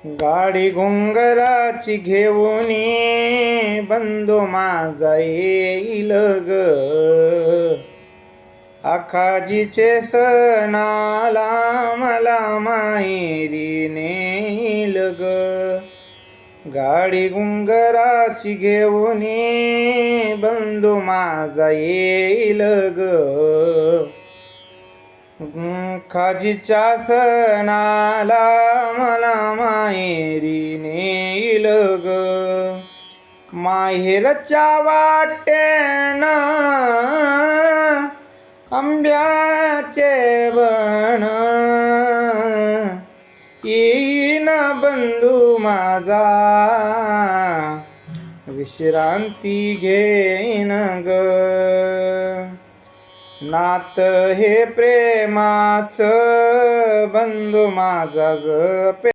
गाडी घुंगराची घेऊनी बंधू माझा येईल ग, आखाजीचे सणाला मला माहेरी नेईल ग. गाडी घुंगराची घेऊनी बंधू माझा येईल ग, खाजीच्या सणाला मला माहेरी नेईल ग. माहेरच्या वाटेन आंब्याचे बन येईन बंधू माझा, विश्रांती घेईन ग. नात हे प्रेमाचं बंधू माझा जपे